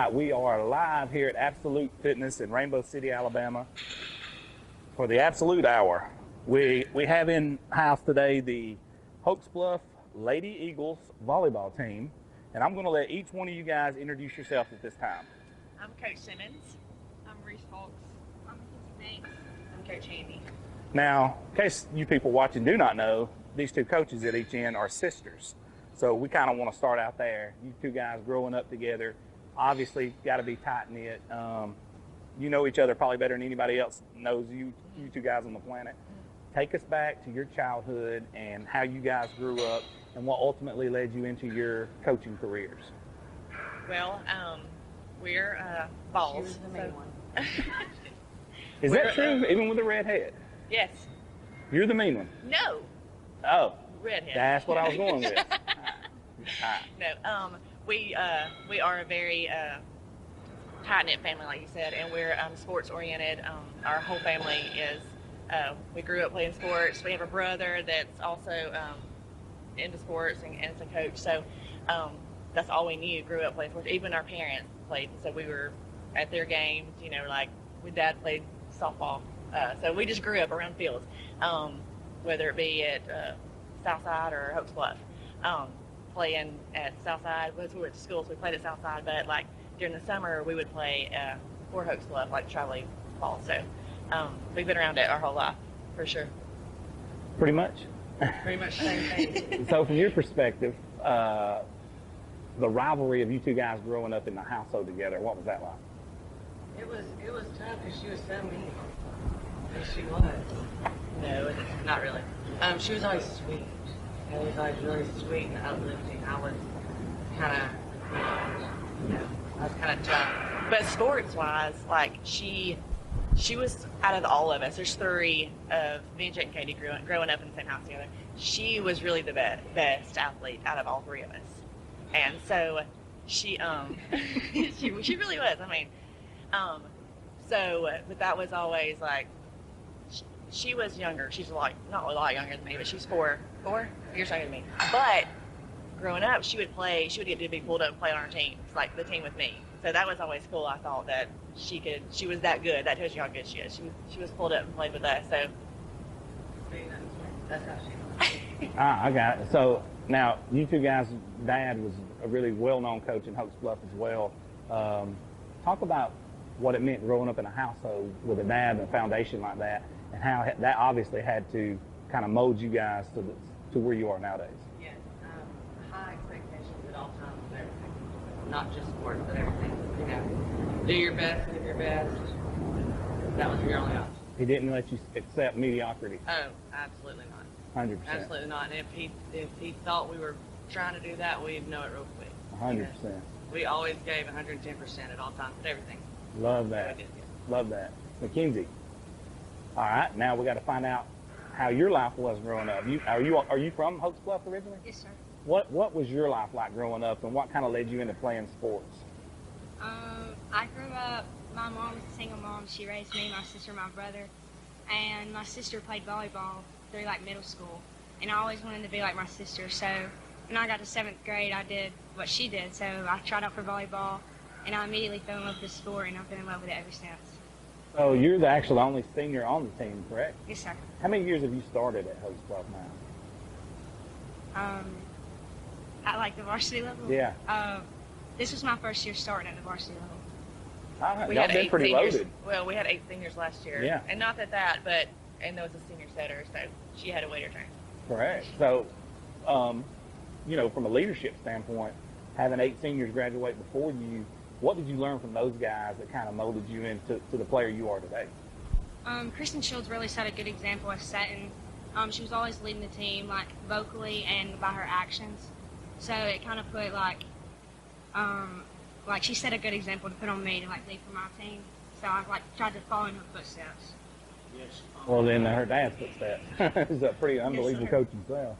right, we are live here at Absolute Fitness in Rainbow City, Alabama for the Absolute Hour. We have in house today the Hokes Bluff Lady Eagles volleyball team, and I'm going to let each one of you guys introduce yourself at this time. I'm Coach Simmons. I'm Reese Hawks. I'm Banks. I'm Coach Handy. Now, in case you people watching do not know, these two coaches at each end are sisters. So we kind of want to start out there. You two guys growing up together, obviously got to be tight-knit. You know each other probably better than anybody else knows you two guys on the planet. Take us back to your childhood and how you guys grew up and what ultimately led you into your coaching careers. Well, we're balls. She was the main one. Is that true, even with a red head? Yes. You're the mean one? No. Oh. Redhead. That's what I was going with. No. We are a very tight-knit family, like you said, and we're sports-oriented. Our whole family is, we grew up playing sports. We have a brother that's also into sports and is a coach. So that's all we knew, grew up playing sports. Even our parents played, so we were at their games, you know, like my dad played softball. So we just grew up around fields, whether it be at Southside or Hokes Bluff. Playing at Southside, we went to school, so we played at Southside, but like during the summer we would play for Hokes Bluff, like traveling ball. So we've been around it our whole life, for sure. Pretty much. Pretty much the same thing. So from your perspective, the rivalry of you two guys growing up in the household together, what was that like? It was tough because she was so mean. Yes, she was. No, not really. She was always sweet. She was always really sweet and uplifting. I was kind of, I was kind of tough. But sports-wise, like she was out of all of us. There's three of me and Jake and Katie growing up in the same house together. She was really the best athlete out of all three of us, and so she she really was. I mean, but that was always like she was younger. She's not a lot younger than me, but she's four years younger than me. But growing up, she would get to be pulled up and play on our teams, like the team with me. So that was always cool. I thought that she was that good. That tells you how good she is. She was pulled up and played with us. So That's how she was. I got it. So now you two guys, Dad was a really well-known coach in Hokes Bluff as well. Talk about what it meant growing up in a household with a dad and a foundation like that, and how that obviously had to kind of mold you guys to where you are nowadays. Yes, high expectations at all times of everything. Not just sports, but everything. You know, do your best, give your best. That was your only option. He didn't let you accept mediocrity. Oh, absolutely not. 100%. Absolutely not. And if he thought we were trying to do that, we'd know it real quick. 100%. We always gave 110% at all times with everything. Love that. Love that. Mackenzie. All right, now we got to find out how your life was growing up. Are you from Hokes Bluff originally? Yes, sir. What was your life like growing up, and what kind of led you into playing sports? I grew up, my mom was a single mom. She raised me, my sister, my brother, and my sister played volleyball through like middle school, and I always wanted to be like my sister. So when I got to 7th grade, I did what she did. So I tried out for volleyball, and I immediately fell in love with the sport, and I've been in love with it ever since. So you're the actual only senior on the team, correct? Yes, sir. How many years have you started at Hokes Bluff now? At like the varsity level? Yeah. This was my first year starting at the varsity level. we Y'all had been 8 pretty seniors. loaded. Well, we had 8 seniors last year. Yeah. And not and there was a senior setter, so she had to wait her turn. Correct. So, you know, from a leadership standpoint, having 8 seniors graduate before you, what did you learn from those guys that kind of molded you into the player you are today? Kristen Shields really set a good example of setting. She was always leading the team, like vocally and by her actions. So it kind of put like she set a good example to put on me to like lead for my team. So I like tried to follow in her footsteps. Yes. Well, then her dad's footsteps. He's a pretty unbelievable coach himself.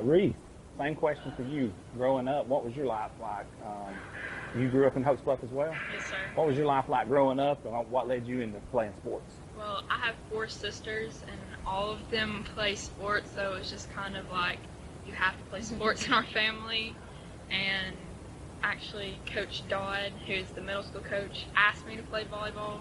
Reese, same question for you. Growing up, what was your life like? You grew up in Hokes Bluff as well? Yes, sir. What was your life like growing up, and what led you into playing sports? Well, I have 4 sisters, and all of them play sports, so it's just kind of like you have to play sports in our family. And actually Coach Dodd, who's the middle school coach, asked me to play volleyball.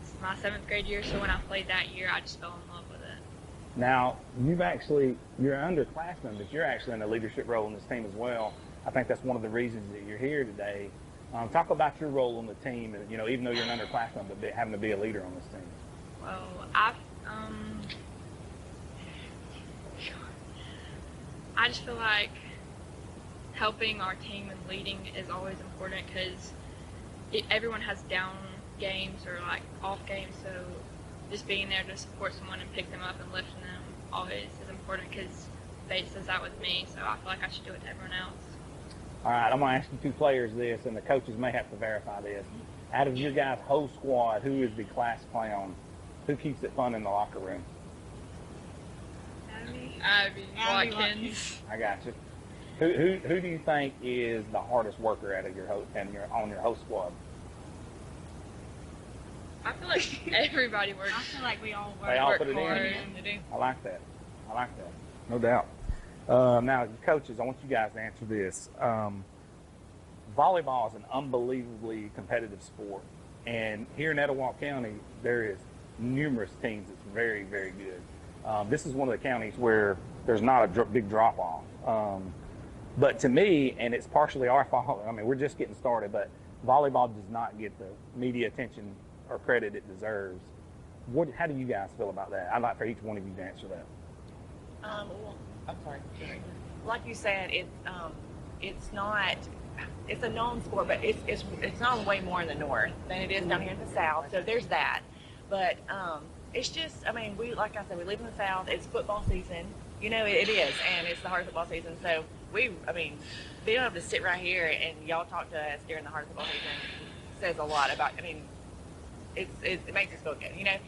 It's my 7th grade year, so when I played that year, I just fell in love with it. Now, you're underclassmen, but you're actually in a leadership role in this team as well. I think that's one of the reasons that you're here today. Talk about your role on the team, and even though you're an underclassman, but having to be a leader on this team. Well, I just feel like helping our team and leading is always important because everyone has down games or like off games, so just being there to support someone and pick them up and lift them always is important because Bates does that with me, so I feel like I should do it to everyone else. All right, I'm going to ask you two players this, and the coaches may have to verify this. Out of your guys' whole squad, who is the class clown? Who keeps it fun in the locker room? Abby Watkins. I got you. Who do you think is the hardest worker out of your on your host squad? I feel like everybody works. I feel like we all work. They all work put it hard. in. I like that. No doubt. Now, coaches, I want you guys to answer this. Volleyball is an unbelievably competitive sport, and here in Etowah County, there is numerous teams that's very, very good. This is one of the counties where there's not a big drop-off. But to me, and it's partially our fault, I mean, we're just getting started, but volleyball does not get the media attention or credit it deserves. How do you guys feel about that? I'd like for each one of you to answer that. Well, I'm sorry. Like you said, it's not. It's a known sport, but it's known way more in the north than it is down here in the south. So there's that. But it's just, I mean, like I said, we live in the south. It's football season. It is, and it's the heart of football season. So being able to sit right here and y'all talk to us during the heart of football season says a lot about. I mean, it makes us feel good. It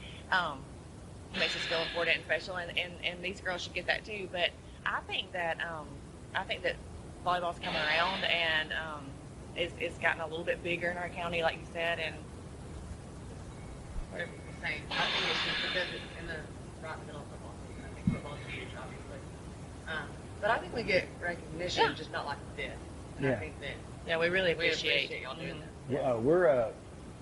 makes us feel important and special, and these girls should get that too. But I think that volleyball's coming around, and it's gotten a little bit bigger in our county, like you said, and Whatever you're saying, I think it's just because it's in the right middle of football season. I think football's huge, obviously. But I think we get recognition, Yeah. just not like this. And Yeah. I think that yeah, we really we appreciate. appreciate y'all doing Mhm. that. We're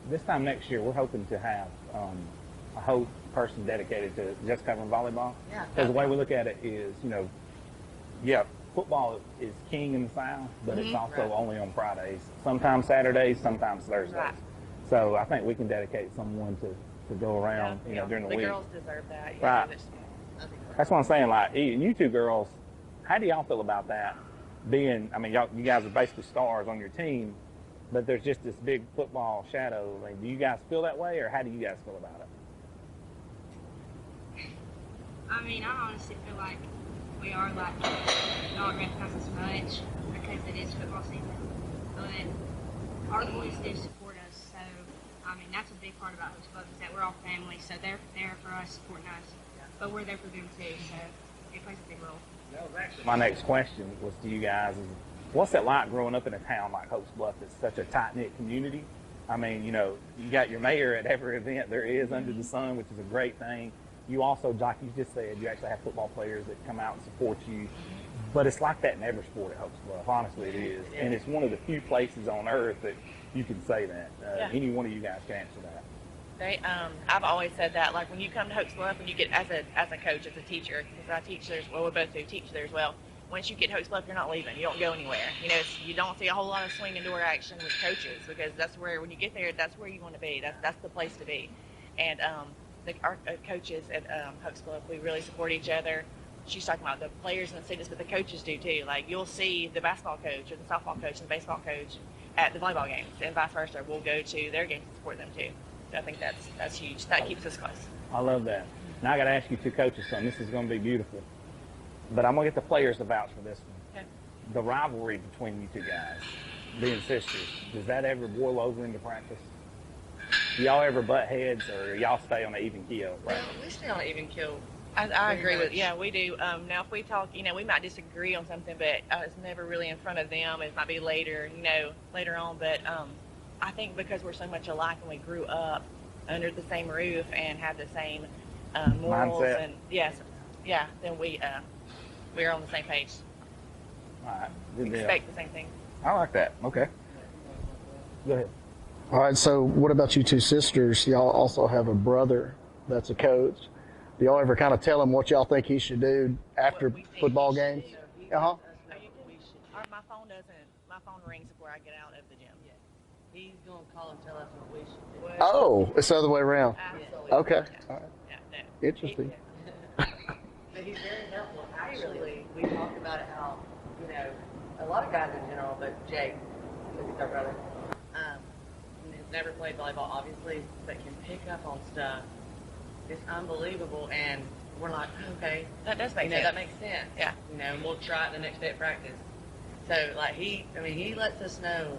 this time next year, we're hoping to have a whole person dedicated to just covering volleyball. Yeah. Because the way we look at it is, football is king in the South, but it's also Right. only on Fridays. Sometimes Saturdays, sometimes Thursdays. Right. So I think we can dedicate someone to go around, Yeah, during the the week. girls deserve that. Right. Yeah, I think That's what I'm saying. Like, you two girls, how do y'all feel about that? You guys are basically stars on your team, but there's just this big football shadow. Like, do you guys feel that way, or how do you guys feel about it? I mean, I honestly feel like we are like not recognized as much because it is football season. But our boys do support us, so I mean that's a big part about Hokes Bluff is that we're all family, so they're there for us, supporting us, but we're there for them too. So it plays a big role. My next question was to you guys: is what's it like growing up in a town like Hokes Bluff? It's such a tight knit community. I mean, you got your mayor at every event there is under the sun, which is a great thing. You also, like you just said, you actually have football players that come out and support you. But it's like that in every sport at Hokes Bluff. Honestly, it is. And it's one of the few places on earth that you can say that. Yeah. Any one of you guys can answer that. I've always said that. Like when you come to Hokes Bluff and you get as a coach, as a teacher, because I teach there. Well, we both do teach there as well. Once you get to Hokes Bluff, you're not leaving. You don't go anywhere. You don't see a whole lot of swinging door action with coaches because that's where when you get there, that's where you want to be. That's the place to be. And our coaches at Hokes Bluff, we really support each other. She's talking about the players and the students, but the coaches do too. Like you'll see the basketball coach or the softball coach and the baseball coach at the volleyball games, and vice versa. We'll go to their games and support them too. So I think that's huge. That keeps us close. I love that. Now I got to ask you two coaches something. This is going to be beautiful. But I'm going to get the players to vouch for this one. Okay. The rivalry between you two guys, being sisters, does that ever boil over into practice? Do y'all ever butt heads, or y'all stay on an even keel? Right? Well, we stay on an even keel. I agree Pretty with. much. Yeah, we do. Now, if we talk, we might disagree on something, but it's never really in front of them. It might be later, later on. But I think because we're so much alike and we grew up under the same roof and have the same morals Mindset. and then we're on the same page. All right. Good deal. Expect the same thing. I like that. Okay. Go ahead. All right, so what about you two sisters? Y'all also have a brother that's a coach. Do y'all ever kind of tell him what y'all think he should do after What we think football he should games? do. He Uh-huh. lets us know what we should do. My phone doesn't. My phone rings before I get out of the gym. He's gonna call and tell us what we should do. Well, Oh, it's the other way around. absolutely. Okay. Yeah. All right. Yeah, no. Interesting. But he's very helpful. Actually, we talked about it how, you know, a lot of guys in general, but Jake, he's our brother, has never played volleyball, obviously, but can pick up on stuff. It's unbelievable, and we're like, okay, That does make you know, sense. that makes sense. Yeah. You know, and we'll try it the next day at practice. So, like, he lets us know.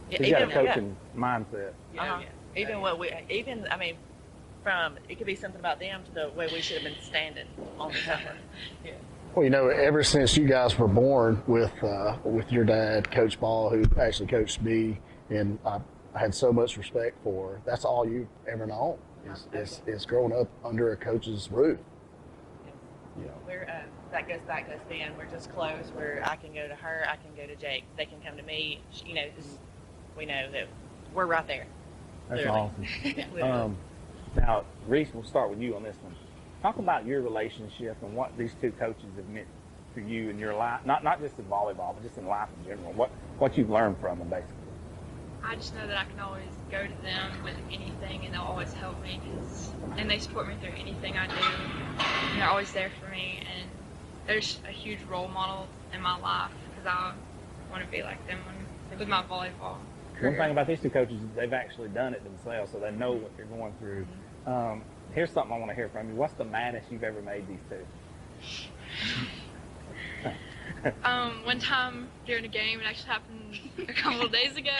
Yeah, He's got a even- yeah. coaching mindset. You know, Uh-huh. yeah. Even what we, even, I mean, from, it could be something about them to the way we should have been standing on the summer. Well, you know, ever since you guys were born with your dad, Coach Ball, who actually coached me, and I had so much respect for, that's all you've ever known is growing up under a coach's roof. Yeah. We're, that goes back to us being, we're just close, where I can go to her, I can go to Jake, they can come to me, you know, just, we know that we're right there. That's Literally. awesome. Literally. Now, Reese, we'll start with you on this one. Talk about your relationship and what these two coaches have meant for you in your life, not just in volleyball, but just in life in general. What you've learned from them, basically. I just know that I can always go to them with anything, and they'll always help me, and they support me through anything I do. And they're always there for me, and they're just a huge role model in my life because I want to be like them with my volleyball career. One thing about these two coaches is they've actually done it themselves, so they know what they're going through. Here's something I want to hear from you. What's the maddest you've ever made these two? One time during a game, it actually happened a couple of days ago.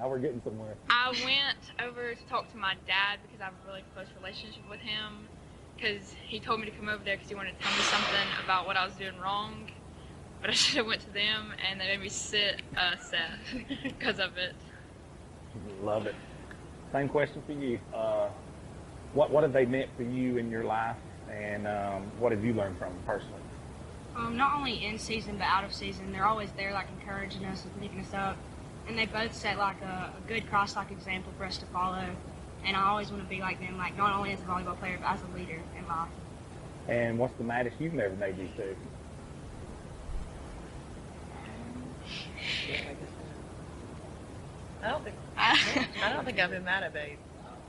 Now we're getting somewhere. I went over to talk to my dad because I have a really close relationship with him, because he told me to come over there because he wanted to tell me something about what I was doing wrong. But I should have went to them, and they made me sit sad because of it. Love it. Same question for you. What have they meant for you in your life, and what have you learned from them personally? Not only in season but out of season, they're always there, like encouraging us and picking us up. And they both set like a good cross-like example for us to follow. And I always want to be like them, like not only as a volleyball player but as a leader in life. And what's the maddest you've ever made these two? I don't think I've been mad at Bates.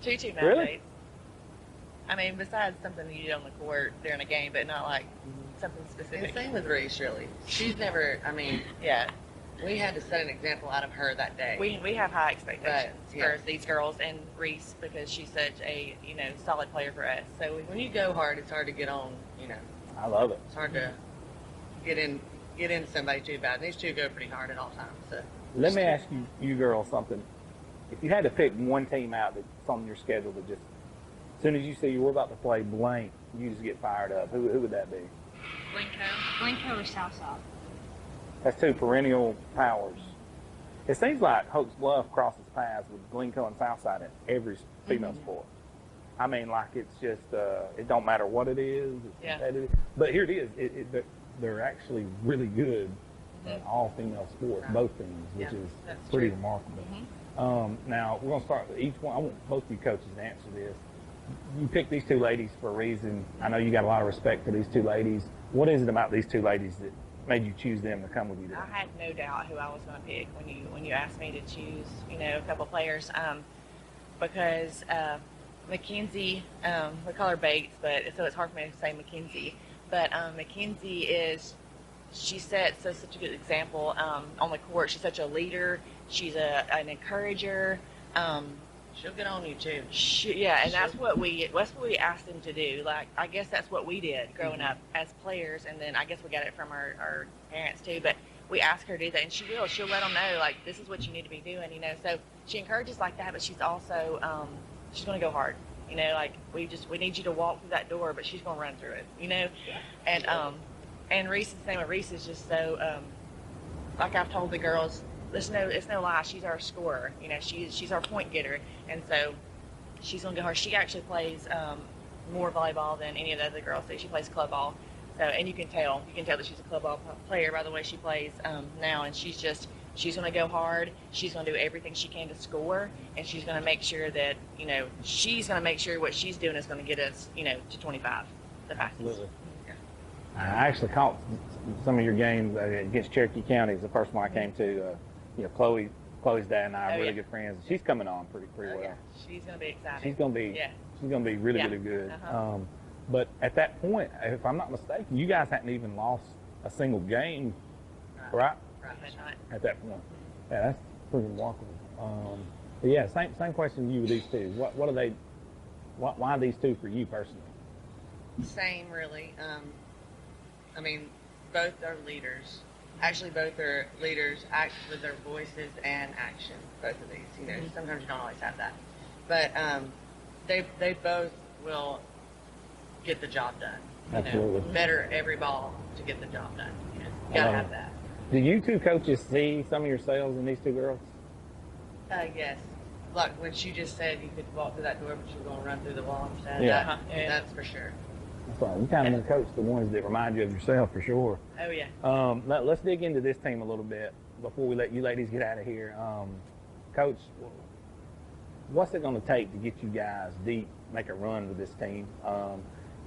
Too mad Really? at Bates. I mean, besides something you do on the court during a game, but not like something And specific. same with Reese, really. She's never, I mean, Yeah, we had to set an example out of her that day. we have high expectations But, yeah. for these girls and Reese because she's such a solid player for us. So When you go hard, it's hard to get on, you know, I love it. it's hard to get in somebody too bad. And these two go pretty hard at all times. So. Let me ask you girls something. If you had to pick one team out that's on your schedule that just, as soon as you see you're about to play blank, you just get fired up, who would that be? Blinko. Blinko or Southside? That's two perennial powers. It seems like Hokes Bluff crosses paths with Glencoe and Southside in every female sport. I mean, like it's just, it don't matter what it is. It's Yeah. competitive. But here it is. They're actually really good in all female sports, both teams, which Yeah, is that's pretty true. remarkable. Now, we're going to start with each one. I want both of you coaches to answer this. You picked these two ladies for a reason. I know you got a lot of respect for these two ladies. What is it about these two ladies that made you choose them to come with you today? I had no doubt who I was going to pick when you asked me to choose, a couple players, because Mackenzie, we call her Bates, but so it's hard for me to say Mackenzie. But Mackenzie she sets such a good example on the court. She's such a leader. She's an encourager. She'll get on you too. And that's what we asked them to do. Like, I guess that's what we did growing up as players, and then I guess we got it from our parents too. But we ask her to do that, and she'll let them know, like, this is what you need to be doing, So she encourages like that, but she's also she's going to go hard. Like we need you to walk through that door, but she's going to run through it. And Reese is the same. Reese is just so like I've told the girls. It's no lie. She's our scorer. She's our point getter, and so she's gonna go hard. She actually plays more volleyball than any of the other girls do. She plays club ball, so and you can tell that she's a club ball player by the way she plays now. And she's just She's going to go hard. She's going to do everything she can to score, and she's going to make sure that, she's going to make sure what she's doing is going to get us, to 25, the fastest. Absolutely. Yeah. I actually caught some of your games against Cherokee County. Is the first one I came to. Chloe's dad and I are really good friends. She's coming on pretty well. Yeah. She's going to be excited. She's going to be really, really good. Uh-huh. But at that point, if I'm not mistaken, you guys hadn't even lost a single game, right? Right. At that point. Yeah, that's pretty remarkable. But yeah, same question to you with these two. What are they? Why these two for you personally? Same, really. Both are leaders. Actually, both are leaders, act with their voices and action. Both of these, sometimes you don't always have that, but they both will get the job done. Absolutely. Better every ball to get the job done. Gotta have that. Do you two coaches see some of yourselves in these two girls? Yes. Like when she just said you could walk through that door, but you're going to run through the wall instead. Yeah. That's for sure. That's right. You kind of want to coach the ones that remind you of yourself for sure. Oh, yeah. Let's dig into this team a little bit before we let you ladies get out of here. Coach, what's it going to take to get you guys deep, make a run with this team?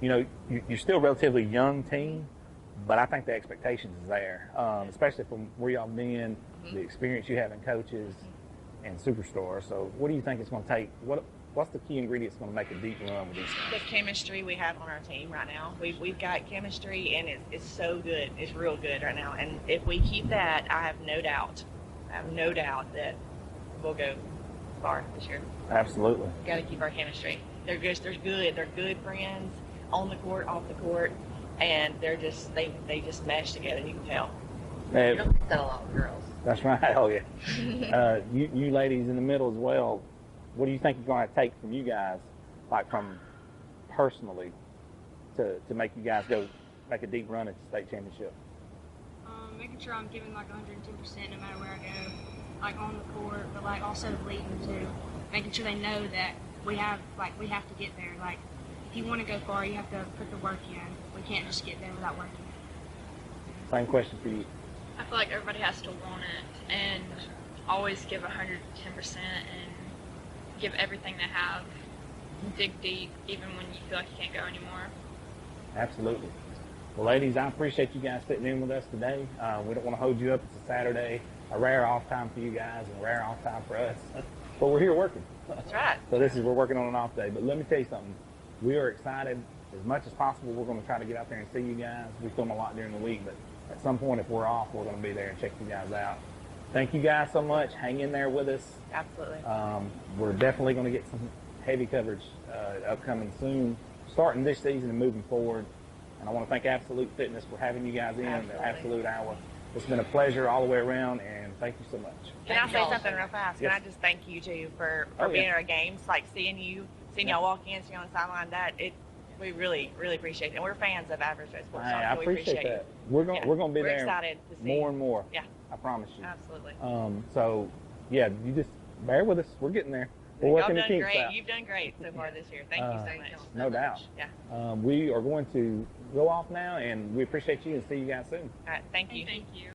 You're still a relatively young team, but I think the expectations is there, especially from where y'all been, the experience you have in coaches and superstars. So what do you think it's going to take? What's the key ingredients going to make a deep run with these The guys? chemistry we have on our team right now. We've got chemistry, and it's so good. It's real good right now. And if we keep that, I have no doubt that we'll go far this year. Absolutely. Got to keep our chemistry. They're good. They're good friends on the court, off the court, and they just mesh together. You can tell. You don't get that a lot with girls. That's right. Oh yeah. You ladies in the middle as well. What do you think it's going to take from you guys, like from personally, to make you guys go make a deep run at the state championship? Making sure I'm giving like 110% no matter where I go, like on the court, but like also leading too. Making sure they know that we have to get there. Like if you want to go far, you have to put the work in. We can't just get there without working. Same question for you. I feel like everybody has to want it and always give 110% and give everything they have. Dig deep, even when you feel like you can't go anymore. Absolutely. Well, ladies, I appreciate you guys sitting in with us today. We don't want to hold you up. It's a Saturday, a rare off time for you guys and a rare off time for us. But we're here working. That's right. So we're working on an off day. But let me tell you something. We are excited. As much as possible, we're going to try to get out there and see you guys. We film a lot during the week, but at some point, if we're off, we're going to be there and check you guys out. Thank you guys so much. Hang in there with us. Absolutely. We're definitely going to get some heavy coverage upcoming soon, starting this season and moving forward. And I want to thank Absolute Fitness for having you guys in the Absolute Hour. It's been a pleasure all the way around, and thank you so much. Can I say something real fast? Yes. Can I just thank you too for Oh, being yeah. at our games, like seeing y'all walk in, seeing you on the sideline. We really, really appreciate it. And we're fans of Average Red Sports Talk, I so we appreciate appreciate that. you. We're going to be We're there excited to see more and more. Yeah. I promise you. Absolutely. So, yeah, you just bear with us. We're getting there. We're Y'all working the done kinks great. out. You've done great so far this year. Thank you so much. No doubt. Yeah. We are going to go off now, and we appreciate you and see you guys soon. All right. Thank you. Thank you.